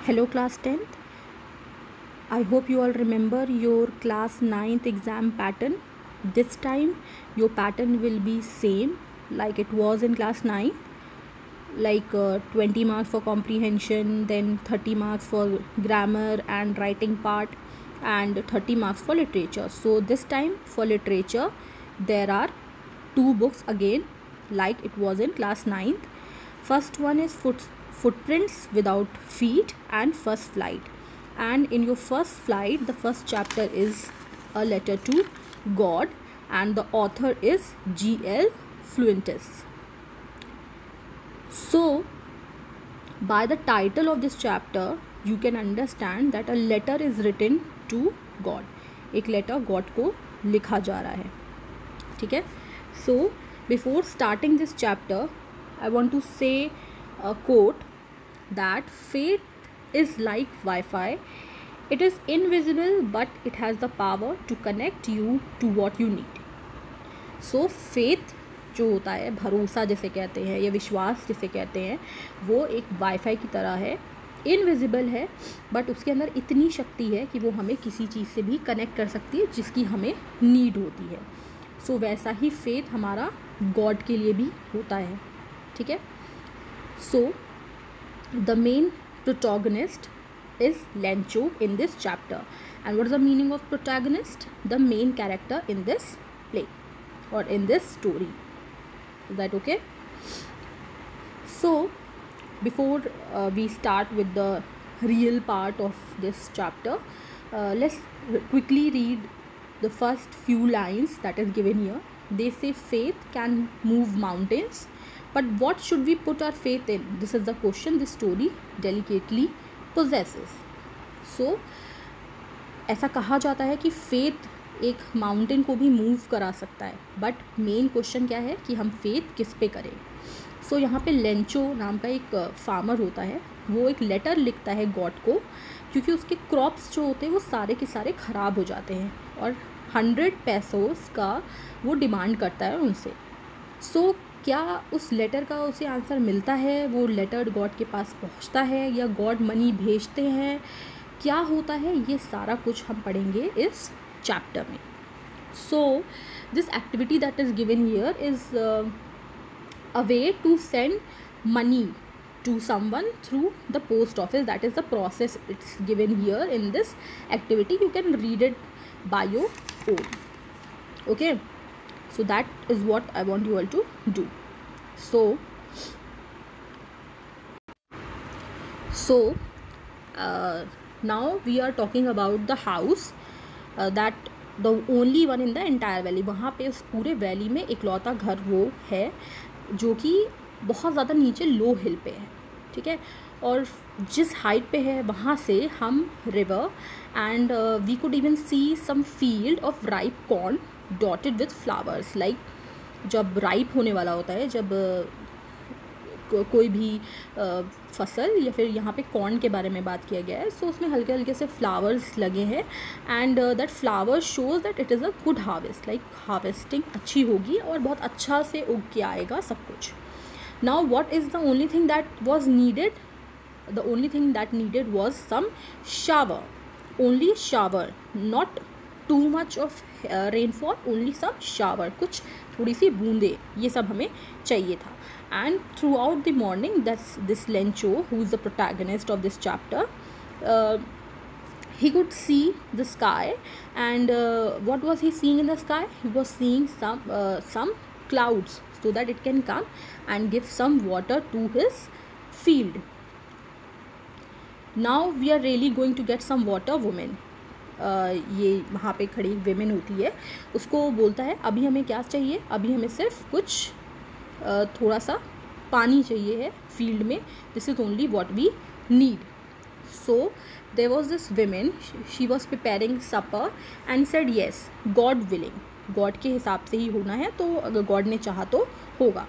Hello class 10th. I hope you all remember your class 9th exam pattern. This time your pattern will be same like it was in class 9, like 20 marks for comprehension, then 30 marks for grammar and writing part, and 30 marks for literature. So this time for literature there are two books again like it was in class 9th. First one is Footprints Without Feet and First Flight. And in your first flight, the first chapter is a letter to God, and the author is G.L. Fuentes. So, by the title of this chapter, you can understand that a letter is written to God. एक letter God को लिखा जा रहा है, ठीक है? So, before starting this chapter, I want to say a quote that faith is like Wi-Fi. It is invisible but it has the power to connect you to what you need. So faith जो होता है, भरोसा जिसे कहते हैं या विश्वास जिसे कहते हैं, वो एक वाईफाई की तरह है, इनविजिबल है बट उसके अंदर इतनी शक्ति है कि वो हमें किसी चीज़ से भी कनेक्ट कर सकती है जिसकी हमें नीड होती है. सो वैसा ही फेथ हमारा गॉड के लिए भी होता है, ठीक है? So the main protagonist is Lencho in this chapter. And what is the meaning of protagonist? The main character in this play or in this story. Is that okay? So before we start with the real part of this chapter, let's quickly read the first few lines that is given here. They say faith can move mountains, but what should we put our faith in? This is the question this story delicately possesses. So ऐसा कहा जाता है कि faith एक mountain को भी move करा सकता है, बट मेन क्वेश्चन क्या है कि हम फेथ किस पे करें. सो यहाँ पे लेंचो नाम का एक फार्मर होता है, वो एक लेटर लिखता है गॉड को क्योंकि उसके क्रॉप्स जो होते हैं वो सारे के सारे ख़राब हो जाते हैं और 100 पैसोस का वो डिमांड करता है उनसे. सो क्या उस लेटर का उसे आंसर मिलता है? वो लेटर गॉड के पास पहुंचता है या गॉड मनी भेजते हैं? क्या होता है? ये सारा कुछ हम पढ़ेंगे इस चैप्टर में. So this activity that is given here is a way to send money to someone through the post office. That is the process it's given here in this activity. You can read it by your own. Okay, so that is what I want you all to do. So now we are talking about the house that the only one in the entire valley. वहाँ पे उस पूरे valley में इकलौता घर वो है जो कि बहुत ज़्यादा नीचे लो हिल पे है, ठीक है? और जिस हाइट पे है वहाँ से हम river and we could even see some field of ripe corn dotted with flowers. Like जब राइप होने वाला होता है, जब कोई भी फसल या फिर यहाँ पे कॉर्न के बारे में बात किया गया है, सो उसमें हल्के हल्के से फ्लावर्स लगे हैं and that flower shows that it is a good harvest. Like harvesting अच्छी होगी और बहुत अच्छा से उग के आएगा सब कुछ. Now what is the only thing that was needed? The only thing that needed was some shower. Only shower, not too much of rainfall, only some shower, कुछ थोड़ी सी बूंदे, ये सब हमें चाहिए था. And throughout the morning, this Lencho, who is the protagonist of this chapter, he could see the sky, and what was he seeing in the sky? He was seeing some clouds so that it can come and give some water to his field. Now we are really going to get some water. Woman, ये वहाँ पे खड़ी women होती है, उसको बोलता है अभी हमें क्या चाहिए? अभी हमें सिर्फ कुछ थोड़ा सा पानी चाहिए है फील्ड में. This is only what we need. So there was this women, she was preparing supper and said yes, God willing, God के हिसाब से ही होना है, तो अगर गॉड ने चाहा तो होगा.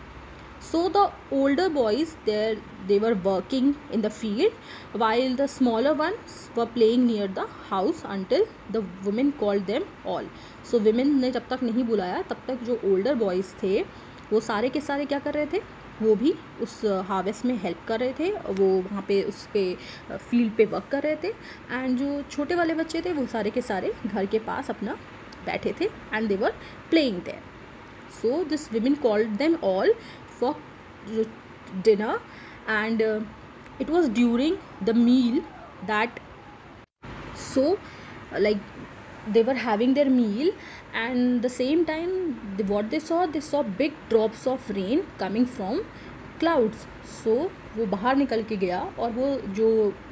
So the older boys they were working in the field while the smaller ones were playing near the house until the women called them all. So women ने जब तक नहीं बुलाया तब तक जो older boys थे वो सारे के सारे क्या कर रहे थे? वो भी उस हार्वेस्ट में हेल्प कर रहे थे, वो वहाँ पे उस पे फील्ड पे वर्क कर रहे थे। एंड जो छोटे वाले बच्चे थे वो सारे के सारे घर के पास अपना बैठे थे and they were playing there. So this women called them all for dinner and it was during the meal that so like they were having their meal and the same time what they saw big drops of rain coming from clouds. so वो बाहर निकल के गया और वो जो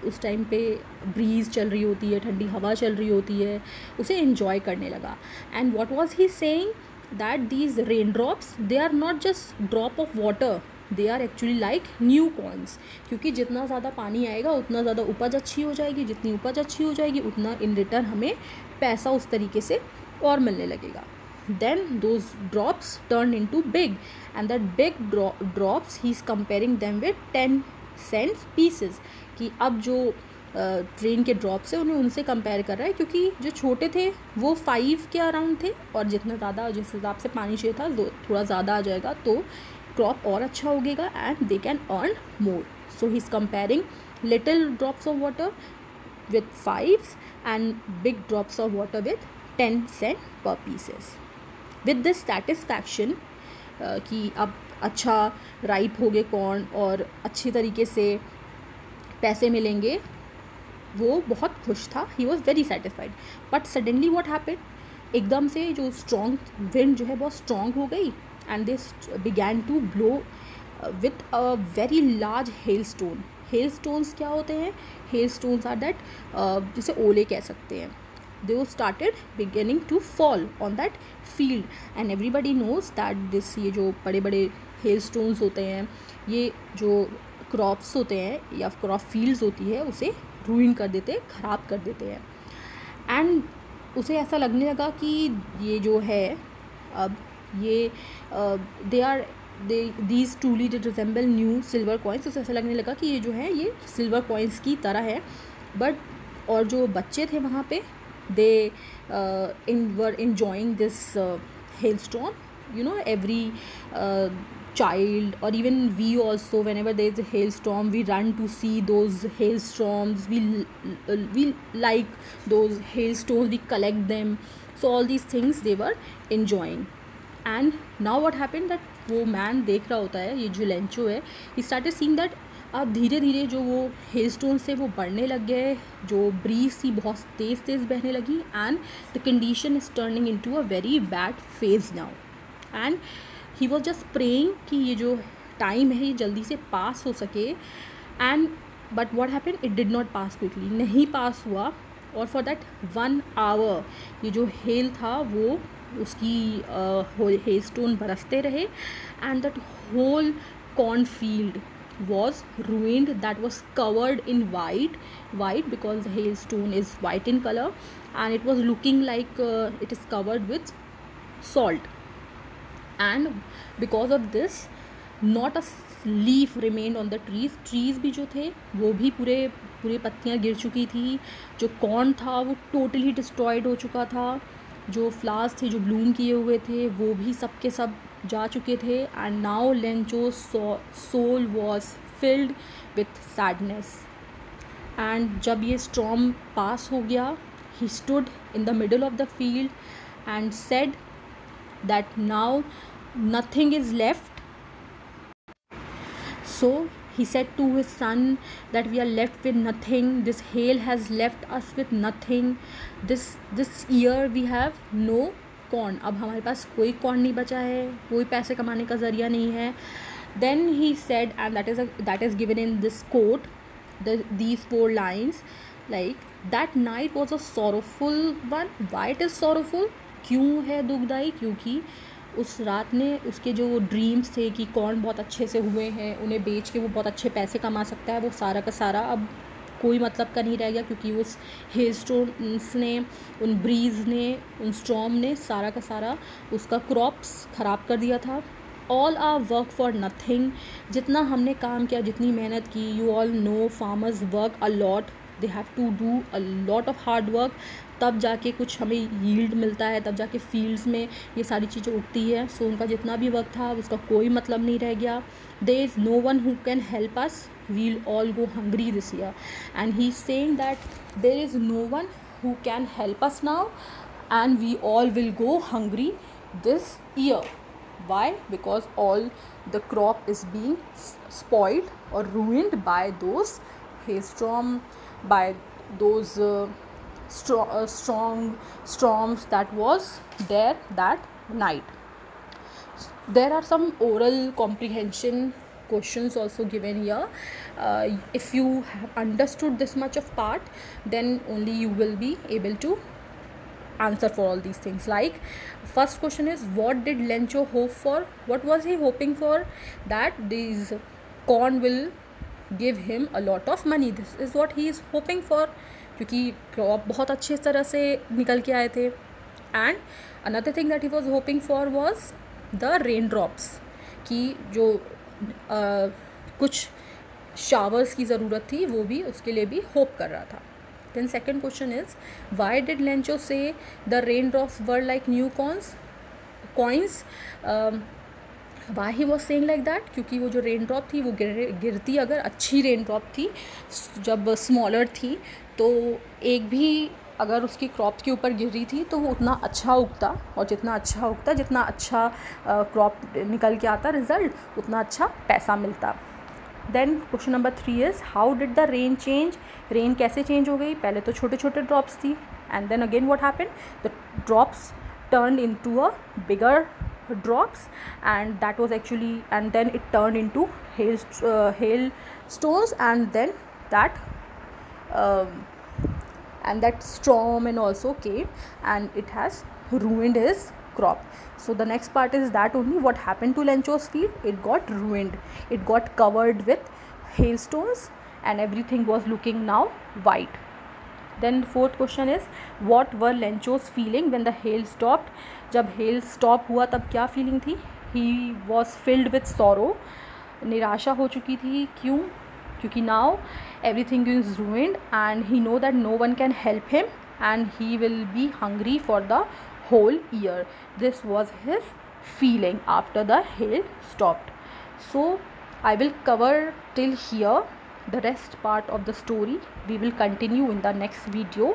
उस time पे ब्रीज चल रही होती है, ठंडी हवा चल रही होती है, उसे एंजॉय करने लगा. And what was he saying that these rain drops they are not just drop of water, they are actually like new corns. क्योंकि जितना ज़्यादा पानी आएगा उतना ज़्यादा उपज अच्छी हो जाएगी, जितनी उपज अच्छी हो जाएगी उतना इन रिटर्न हमें पैसा उस तरीके से और मिलने लगेगा. then those drops turned into big and that big drops he's comparing them with 10 cents pieces. कि अब जो ट्रेन के ड्रॉप्स है उन्हें उनसे कंपेयर कर रहा है, क्योंकि जो छोटे थे वो 5 के अराउंड थे और जितना ज़्यादा जिस हिसाब से पानी चाहिए था थोड़ा ज़्यादा आ जाएगा तो क्रॉप और अच्छा उगेगा and they can earn more. So he is comparing little drops of water with 5 and big drops of water with 10 cents per pieces. With this satisfaction कि अब अच्छा राइप हो गए कॉर्न और अच्छी तरीके से पैसे मिलेंगे, वो बहुत खुश था. He was very satisfied. But suddenly what happened, एकदम से जो स्ट्रॉन्ग विंड जो है बहुत स्ट्रॉन्ग हो गई and they began to blow with a very large hail stone. Hail stones क्या होते हैं? हेल स्टोन्स आर दैट जिसे ओले कह सकते हैं. they started beginning to fall on that field and everybody knows that this ये जो बड़े बड़े hailstones होते हैं ये जो क्रॉप्स होते हैं या क्रॉप फील्ड्स होती है उसे रूइन कर देते हैं, ख़राब कर देते हैं. एंड उसे ऐसा लगने लगा कि ये जो है अब ये these truly did resemble new silver coins. उसे ऐसा लगने लगा कि ये जो है ये सिल्वर कॉइन्स की तरह है. बट और जो बच्चे थे वहाँ पे they were enjoying this hailstorm. You know, every child or even we also, whenever there is a hailstorm we run to see those hailstorms. We like those hailstones, we collect them. So all these things they were enjoying. And now what happened that वो man देख रहा होता है, ये जो Lencho है, he started seeing that अब धीरे धीरे जो वो हेलस्टोन से वो बढ़ने लग गए, जो ब्रीज थी बहुत तेज़ तेज़ बहने लगी and the condition is turning into a very bad phase now. And he was just praying कि ये जो टाइम है ये जल्दी से पास हो सके. And but what happened, it did not pass quickly, नहीं पास हुआ. और फॉर दैट 1 hour ये जो हेल था वो उसकी हेलस्टोन बरसते रहे and that whole corn field was ruined, that was covered in white because the hailstone is white in color and it was looking like it is covered with salt. And because of this not a leaf remained on the trees भी जो थे वो भी पूरे पत्तियाँ गिर चुकी थी. जो कॉर्न था वो टोटली डिस्ट्रॉयड हो चुका था. जो फ्लावर्स थे जो ब्लूम किए हुए थे वो भी सब के सब जा चुके थे. And now Lencho soul was filled with sadness. And जब ये स्टॉर्म पास हो गया, he stood in the middle of the field and said that now nothing is left. So he said to his son that we are left with nothing. This hail has left us with nothing. This year we have no corn. अब हमारे पास कोई corn नहीं बचा है, कोई पैसे कमाने का ज़रिया नहीं है. Then he said, and that is given in this quote, these 4 lines, like that night was a sorrowful one. Why it is sorrowful? क्यों है दुखदाई? क्योंकि उस रात ने उसके जो ड्रीम्स थे कि कॉर्न बहुत अच्छे से हुए हैं, उन्हें बेच के वो बहुत अच्छे पैसे कमा सकता है, वो सारा का सारा अब कोई मतलब का नहीं रह गया. क्योंकि उस हेलस्टोन्स ने, उन ब्रीज ने, उन स्टॉर्म ने सारा का सारा उसका क्रॉप्स ख़राब कर दिया था. All our work for nothing. जितना हमने काम किया, जितनी मेहनत की, you all know farmers work a lot they have to do a lot of hard work, तब जाके कुछ हमें यील्ड मिलता है, तब जाके फील्ड्स में ये सारी चीज़ें उगती है. सो उनका जितना भी वक्त था उसका कोई मतलब नहीं रह गया. There is no one who can help us, we'll all go hungry this year. And he's saying that there is no one who can help us now, and we all will go hungry this year. Why? Because all the crop is being spoiled or ruined by those hailstorm, by those strong storms that was there that night. There are some oral comprehension questions also given here. If you have understood this much of part, then only you will be able to answer for all these things. Like, first question is, what did Lencho hope for? What was he hoping for? That these corn will give him a lot of money. This is what he is hoping for, क्योंकि crop बहुत अच्छे तरह से निकल के आए थे. And another thing that he was hoping for was the rain drops, कि जो कुछ शावर्स की ज़रूरत थी वो भी उसके लिए भी होप कर रहा था. Then second question is, why did Lencho say the rain drops were like new coins. Why he was saying like that, क्योंकि वो जो रेन ड्रॉप थी वो गिरती अगर अच्छी रेन ड्रॉप थी, जब स्मॉलर थी, तो एक भी अगर उसकी क्रॉप के ऊपर गिर रही थी तो वो उतना अच्छा उगता, और जितना अच्छा उगता, जितना अच्छा क्रॉप निकल के आता रिज़ल्ट, उतना अच्छा पैसा मिलता. Then question number 3 is, how did the rain change. Rain कैसे चेंज हो गई? पहले तो छोटे छोटे ड्रॉप्स थी, and then again what happened, the drops turned into a bigger drops, and that was actually, and then it turned into hailstones, and then that storm and also came, and it has ruined his crop. So the next part is that only what happened to Lencho's field. It got ruined, it got covered with hailstones, and everything was looking now white. Then fourth question is, what were Lencho's feeling when the hail stopped. जब hail stop हुआ तब क्या feeling थी? He was filled with sorrow. निराशा हो चुकी थी. क्यों? क्योंकि now everything is ruined, and he know that no one can help him, and he will be hungry for the whole year. This was his feeling after the hail stopped. So I will cover till here. The rest part of the story we will continue in the next video.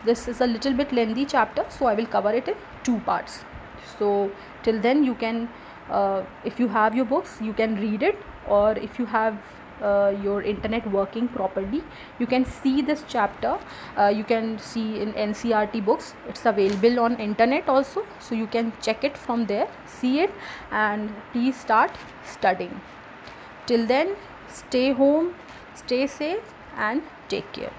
This is a little bit lengthy chapter, so I will cover it in 2 parts. So till then you can, if you have your books, you can read it, or if you have your internet working properly, you can see this chapter. You can see in NCERT books. It's available on internet also, so you can check it from there, see it, and please start studying. Till then, stay home, stay safe, and take care.